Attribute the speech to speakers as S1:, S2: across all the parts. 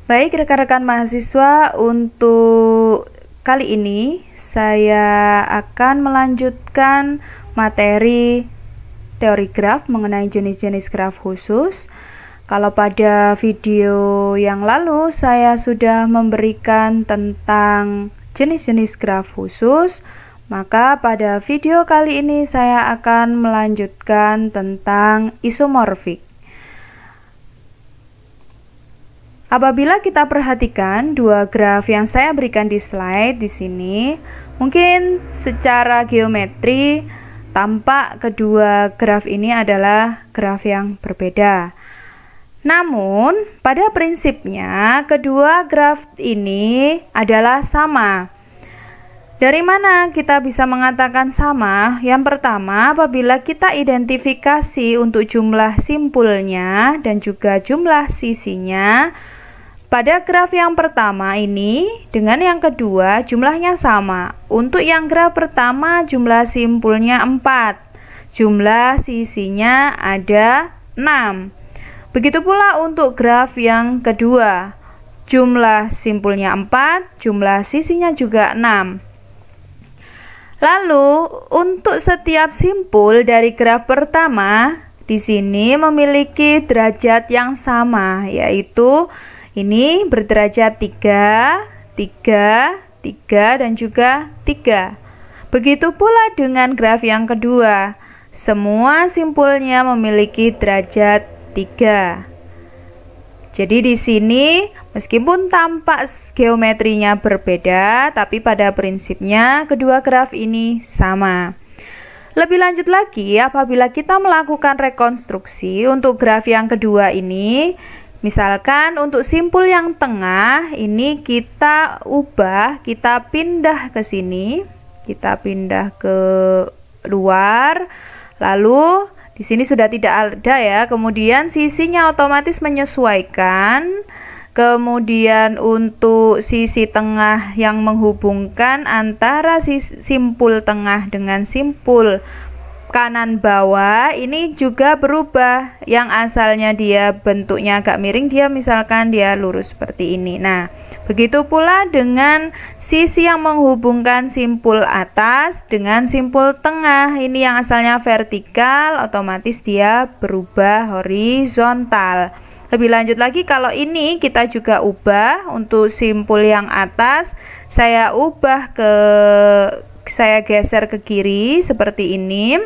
S1: Baik rekan-rekan mahasiswa, untuk kali ini saya akan melanjutkan materi teori graf mengenai jenis-jenis graf khusus. Kalau pada video yang lalu saya sudah memberikan tentang jenis-jenis graf khusus, maka pada video kali ini saya akan melanjutkan tentang isomorfik. Apabila kita perhatikan dua graf yang saya berikan di slide di sini, mungkin secara geometri tampak kedua graf ini adalah graf yang berbeda. Namun, pada prinsipnya kedua graf ini adalah sama. Dari mana kita bisa mengatakan sama? Yang pertama, apabila kita identifikasi untuk jumlah simpulnya dan juga jumlah sisinya, pada graf yang pertama ini dengan yang kedua jumlahnya sama. Untuk yang graf pertama jumlah simpulnya 4, jumlah sisinya ada 6. Begitu pula untuk graf yang kedua, jumlah simpulnya 4, jumlah sisinya juga 6. Lalu untuk setiap simpul dari graf pertama di sini memiliki derajat yang sama, yaitu ini berderajat 3, 3, 3, dan juga 3. Begitu pula dengan graf yang kedua. Semua simpulnya memiliki derajat 3. Jadi di sini meskipun tampak geometrinya berbeda, tapi pada prinsipnya kedua graf ini sama. Lebih lanjut lagi, apabila kita melakukan rekonstruksi untuk graf yang kedua ini, misalkan untuk simpul yang tengah ini kita ubah, kita pindah ke sini, kita pindah ke luar, lalu di sini sudah tidak ada ya, kemudian sisinya otomatis menyesuaikan. Kemudian untuk sisi tengah yang menghubungkan antara simpul tengah dengan simpul kanan bawah ini juga berubah. Yang asalnya dia bentuknya agak miring, dia misalkan dia lurus seperti ini. Nah, begitu pula dengan sisi yang menghubungkan simpul atas dengan simpul tengah. Ini yang asalnya vertikal, otomatis dia berubah horizontal. Lebih lanjut lagi, kalau ini kita juga ubah untuk simpul yang atas, saya geser ke kiri seperti ini.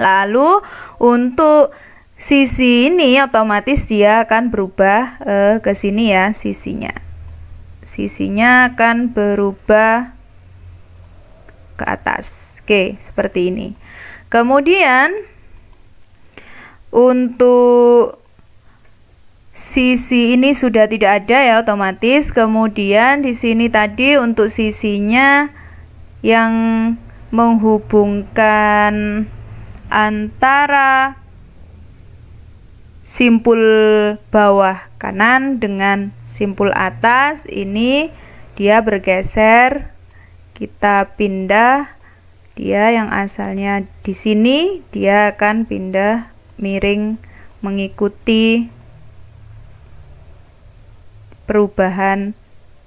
S1: Lalu untuk sisi ini otomatis dia akan berubah ke sini ya, sisinya akan berubah ke atas. Oke, seperti ini. Kemudian untuk sisi ini sudah tidak ada ya, otomatis. Kemudian di sini tadi untuk sisinya yang menghubungkan antara simpul bawah kanan dengan simpul atas ini dia bergeser, kita pindah, dia yang asalnya di sini dia akan pindah miring mengikuti perubahan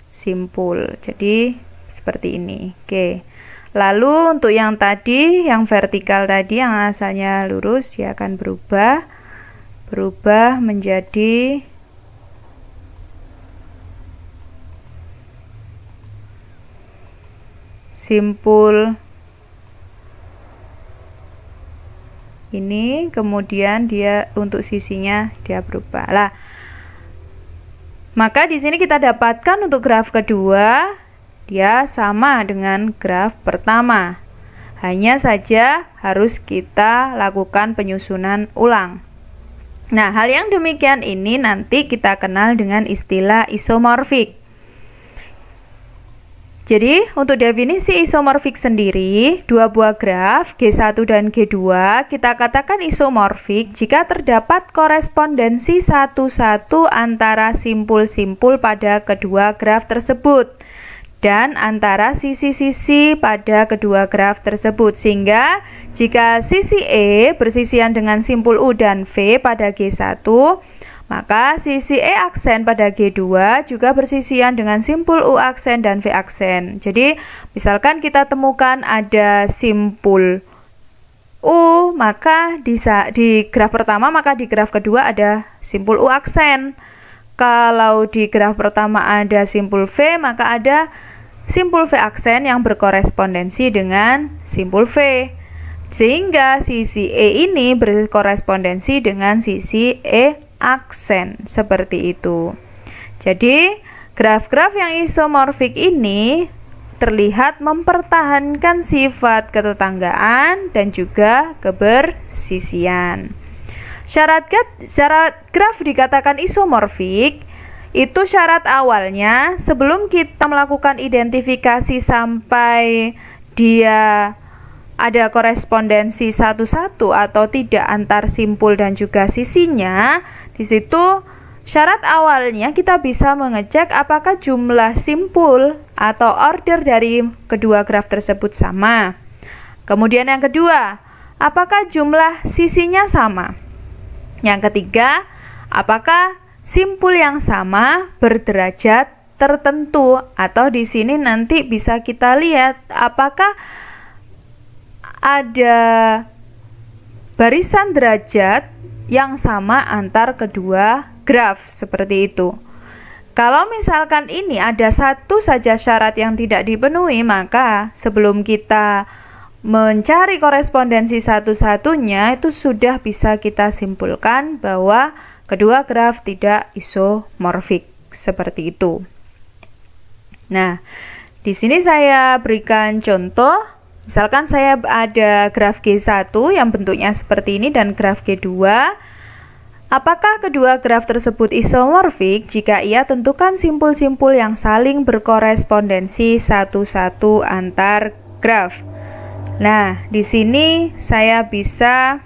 S1: simpul. Jadi seperti ini. Oke. Lalu untuk yang tadi, yang vertikal tadi yang asalnya lurus, dia akan berubah menjadi simpul ini, kemudian dia untuk sisinya dia berubah. Lah, maka di sini kita dapatkan untuk graf kedua dia sama dengan graf pertama. Hanya saja harus kita lakukan penyusunan ulang. Nah, hal yang demikian ini nanti kita kenal dengan istilah isomorfik. Jadi, untuk definisi isomorfik sendiri, dua buah graf G1 dan G2 kita katakan isomorfik jika terdapat korespondensi satu-satu antara simpul-simpul pada kedua graf tersebut dan antara sisi-sisi pada kedua graf tersebut, sehingga jika sisi E bersisian dengan simpul U dan V pada G1, maka sisi E aksen pada G2 juga bersisian dengan simpul U aksen dan V aksen. Jadi misalkan kita temukan ada simpul U, maka di graf pertama, maka di graf kedua ada simpul U aksen. Kalau di graf pertama ada simpul V, maka ada simpul V aksen yang berkorespondensi dengan simpul V. Sehingga sisi E ini berkorespondensi dengan sisi E aksen, seperti itu. Jadi, graf-graf yang isomorfik ini terlihat mempertahankan sifat ketetanggaan dan juga kebersisian. Syarat graf dikatakan isomorfik, itu syarat awalnya sebelum kita melakukan identifikasi sampai dia ada korespondensi satu-satu atau tidak antar simpul dan juga sisinya. Di situ syarat awalnya kita bisa mengecek apakah jumlah simpul atau order dari kedua graf tersebut sama. Kemudian yang kedua, apakah jumlah sisinya sama? Yang ketiga, apakah simpul yang sama berderajat tertentu, atau di sini nanti bisa kita lihat apakah ada barisan derajat yang sama antar kedua graf, seperti itu. Kalau misalkan ini ada satu saja syarat yang tidak dipenuhi, maka sebelum kita mencari korespondensi satu-satunya, itu sudah bisa kita simpulkan bahwa kedua graf tidak isomorfik, seperti itu. Nah, di sini saya berikan contoh. Misalkan saya ada graf G1 yang bentuknya seperti ini dan graf G2. Apakah kedua graf tersebut isomorfik? Jika iya, tentukan simpul-simpul yang saling berkorespondensi satu-satu antar graf. Nah, di sini saya bisa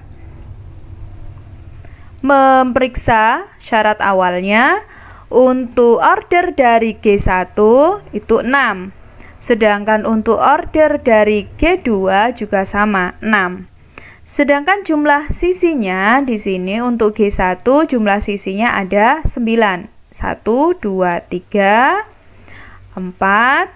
S1: memeriksa syarat awalnya. Untuk order dari G1 itu 6. Sedangkan untuk order dari G2 juga sama, 6. Sedangkan jumlah sisinya di sini untuk G1 jumlah sisinya ada 9. 1, 2, 3, 4, 5,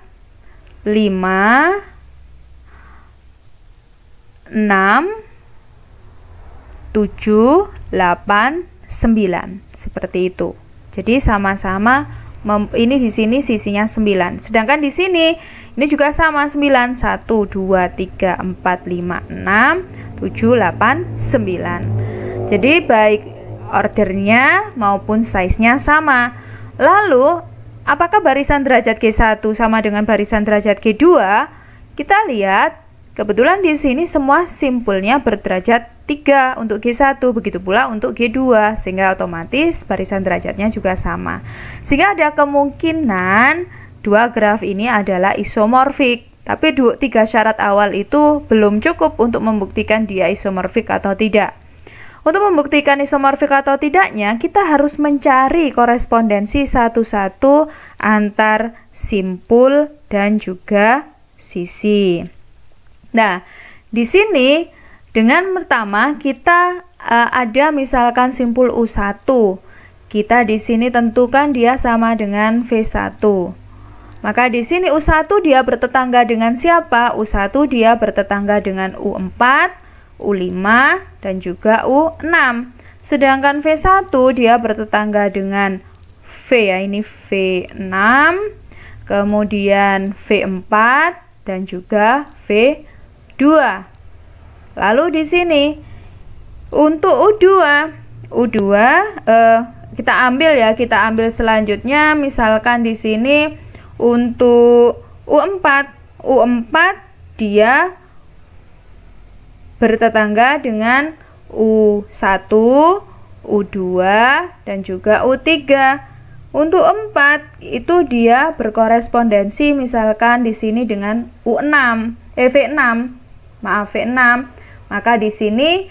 S1: 6, 7, 8, 9. Seperti itu. Jadi sama-sama ini di sini sisinya 9. Sedangkan di sini ini juga sama 9. 1 2 3 4 5 6 7 8 9. Jadi baik ordernya maupun size-nya sama. Lalu apakah barisan derajat G1 sama dengan barisan derajat G2? Kita lihat kebetulan di sini semua simpulnya berderajat 3 untuk G1, begitu pula untuk G2, sehingga otomatis barisan derajatnya juga sama. Sehingga ada kemungkinan dua graf ini adalah isomorfik. Tapi 3 syarat awal itu belum cukup untuk membuktikan dia isomorfik atau tidak. Untuk membuktikan isomorfik atau tidaknya, kita harus mencari korespondensi satu-satu antar simpul dan juga sisi. Nah, di sini dengan pertama kita ada misalkan simpul U1. Kita di sini tentukan dia sama dengan V1. Maka di sini U1 dia bertetangga dengan siapa? U1 dia bertetangga dengan U4, U5 dan juga U6. Sedangkan V1 dia bertetangga dengan V, ya ini V6, kemudian V4 dan juga V2. Lalu di sini untuk U2 kita ambil selanjutnya, misalkan di sini untuk U4 dia bertetangga dengan U1, U2 dan juga U3. Untuk 4 itu dia berkorespondensi misalkan di sini dengan V6. Maka di sini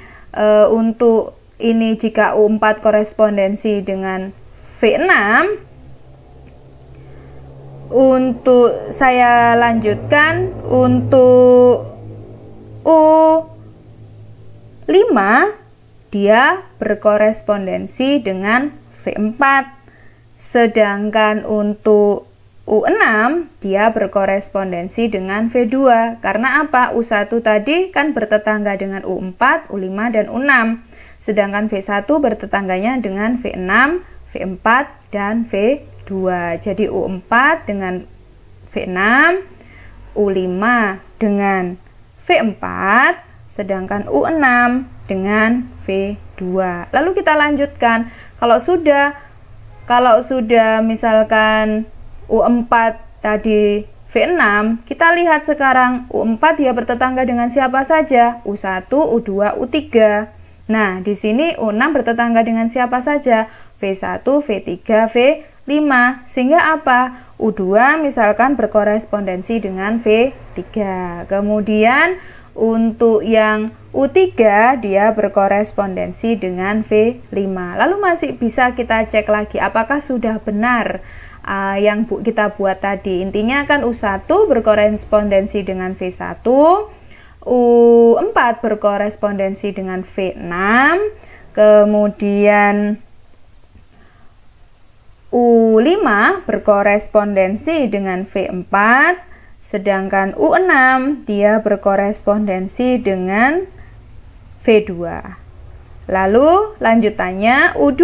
S1: untuk ini jika U4 korespondensi dengan V6, untuk saya lanjutkan untuk U5 dia berkorespondensi dengan V4. Sedangkan untuk U6 dia berkorespondensi dengan V2. Karena apa? U1 tadi kan bertetangga dengan U4, U5, dan U6. Sedangkan V1 bertetangganya dengan V6, V4, dan V2. Jadi U4 dengan V6, U5 dengan V4, sedangkan U6 dengan V2. Lalu kita lanjutkan. Kalau sudah misalkan U4 tadi V6, kita lihat sekarang U4 dia bertetangga dengan siapa saja? U1, U2, U3. Nah, di sini U6 bertetangga dengan siapa saja? V1, V3, V5. Sehingga apa? U2 misalkan berkorespondensi dengan V3. Kemudian untuk yang U3 dia berkorespondensi dengan V5. Lalu masih bisa kita cek lagi apakah sudah benar yang kita buat tadi. Intinya kan U1 berkorespondensi dengan V1, U4 berkorespondensi dengan V6, kemudian U5 berkorespondensi dengan V4, sedangkan U6 dia berkorespondensi dengan V2. Lalu lanjutannya U2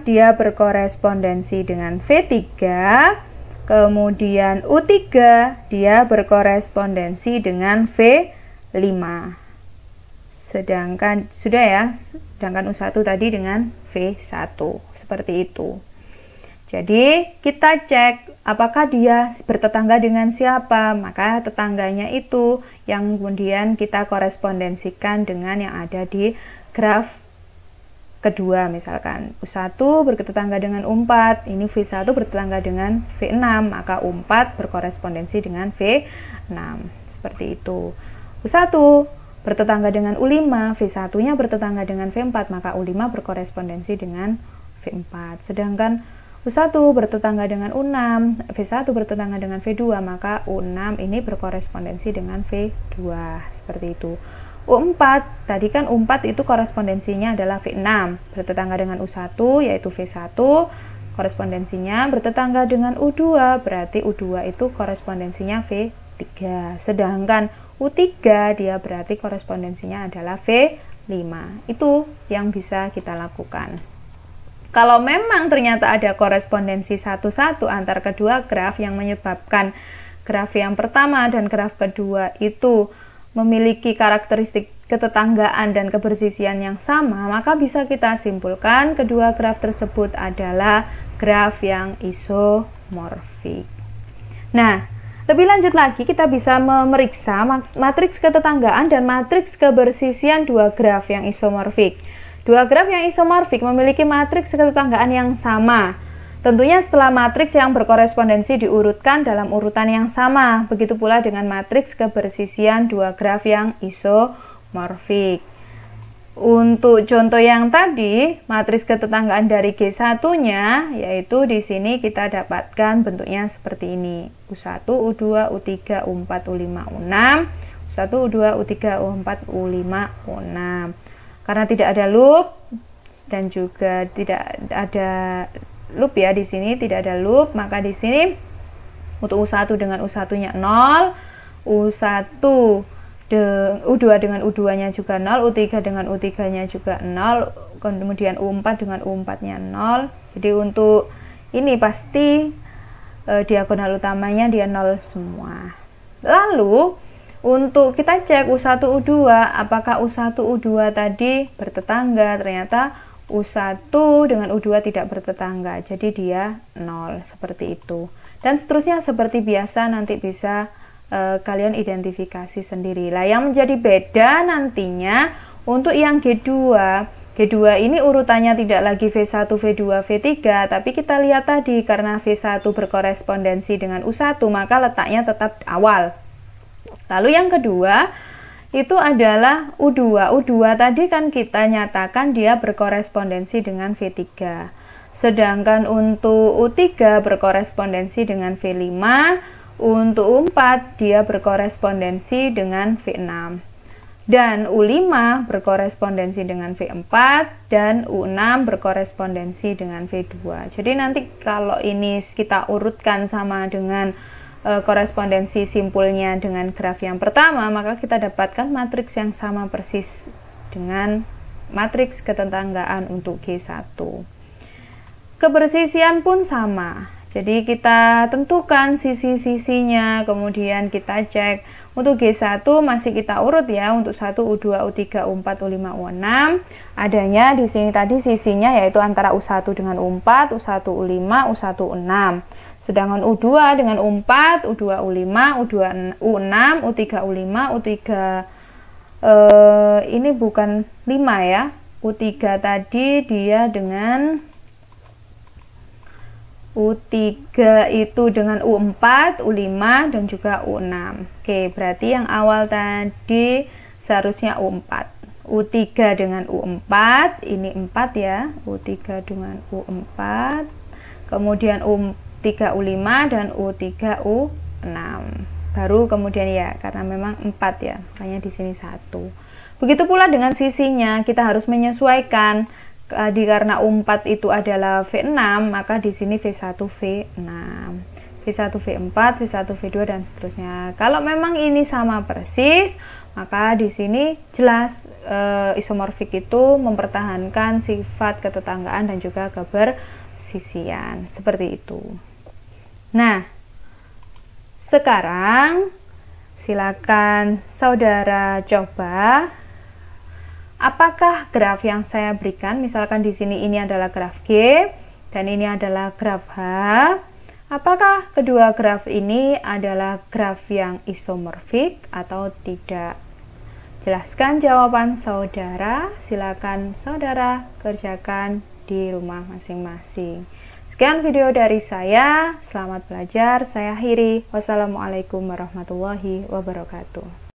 S1: dia berkorespondensi dengan V3, kemudian U3 dia berkorespondensi dengan V5. Sedangkan sedangkan U1 tadi dengan V1. Seperti itu. Jadi kita cek apakah dia bertetangga dengan siapa, maka tetangganya itu yang kemudian kita korespondensikan dengan yang ada di graf kedua. Misalkan U1 bertetangga dengan U4, ini V1 bertetangga dengan V6, maka U4 berkorespondensi dengan V6. Seperti itu. U1 bertetangga dengan U5, V1 nya bertetangga dengan V4, maka U5 berkorespondensi dengan V4. Sedangkan U1 bertetangga dengan U6, V1 bertetangga dengan V2, maka U6 ini berkorespondensi dengan V2. Seperti itu. U4, tadi kan U4 itu korespondensinya adalah V6, bertetangga dengan U1 yaitu V1, korespondensinya bertetangga dengan U2, berarti U2 itu korespondensinya V3. Sedangkan U3 dia berarti korespondensinya adalah V5. Itu yang bisa kita lakukan. Kalau memang ternyata ada korespondensi satu-satu antar kedua graf yang menyebabkan graf yang pertama dan graf kedua itu memiliki karakteristik ketetanggaan dan kebersisian yang sama, maka bisa kita simpulkan kedua graf tersebut adalah graf yang isomorfik. Nah, lebih lanjut lagi kita bisa memeriksa matriks ketetanggaan dan matriks kebersisian dua graf yang isomorfik. Dua graf yang isomorfik memiliki matriks ketetanggaan yang sama. Tentunya setelah matriks yang berkorespondensi diurutkan dalam urutan yang sama. Begitu pula dengan matriks kebersisian dua graf yang isomorfik. Untuk contoh yang tadi, matriks ketetanggaan dari G1-nya, yaitu di sini kita dapatkan bentuknya seperti ini. U1, U2, U3, U4, U5, U6. U1, U2, U3, U4, U5, U6. Karena tidak ada loop dan juga tidak ada loop ya di sini, tidak ada loop, maka di sini untuk U1 dengan U1-nya 0, U2 dengan U2-nya juga 0, U3 dengan U3-nya juga 0, kemudian U4 dengan U4-nya 0. Jadi untuk ini pasti diagonal utamanya dia 0 semua. Lalu untuk kita cek U1, U2, apakah U1, U2 tadi bertetangga? Ternyata U1 dengan U2 tidak bertetangga, jadi dia 0, seperti itu. Dan seterusnya seperti biasa, nanti bisa kalian identifikasi sendiri. Lah, yang menjadi beda nantinya untuk yang G2. G2 ini urutannya tidak lagi V1, V2, V3, tapi kita lihat tadi karena V1 berkorespondensi dengan U1, maka letaknya tetap awal. Lalu yang kedua itu adalah U2. U2 tadi kan kita nyatakan dia berkorespondensi dengan V3. Sedangkan untuk U3 berkorespondensi dengan V5, untuk U4 dia berkorespondensi dengan V6. Dan U5 berkorespondensi dengan V4 dan U6 berkorespondensi dengan V2. Jadi nanti kalau ini kita urutkan sama dengan korespondensi simpulnya dengan graf yang pertama, maka kita dapatkan matriks yang sama persis dengan matriks ketetanggaan untuk G1. Kebersisian pun sama. Jadi kita tentukan sisi-sisinya, kemudian kita cek. Untuk G1 masih kita urut ya, untuk 1, U2, U3, U4, U5, U6. Adanya di sini tadi sisinya yaitu antara U1 dengan U4, U1, U5, U1, U6. Sedangkan U2 dengan U4, U2, U5, U2, U6, U3, U5, U3 ini bukan 5 ya. U3 tadi dia dengan U3 itu dengan U4, U5, dan juga U6. Oke, berarti yang awal tadi seharusnya U4. U3 dengan U4, ini 4 ya. U3 dengan U4. Kemudian U3, U5, dan U3, U6. Baru kemudian ya, karena memang 4 ya, makanya di sini 1. Begitu pula dengan sisinya, kita harus menyesuaikan. Karena U4 itu adalah V6, maka di sini V1 V6, V1 V4, V1 V2 dan seterusnya. Kalau memang ini sama persis, maka di sini jelas isomorfik itu mempertahankan sifat ketetanggaan dan juga kebersisian, seperti itu. Nah, sekarang silakan saudara coba. Apakah graf yang saya berikan, misalkan di sini ini adalah graf G dan ini adalah graf H, apakah kedua graf ini adalah graf yang isomorfik atau tidak? Jelaskan jawaban saudara, silakan saudara kerjakan di rumah masing-masing. Sekian video dari saya, selamat belajar, saya akhiri. Wassalamualaikum warahmatullahi wabarakatuh.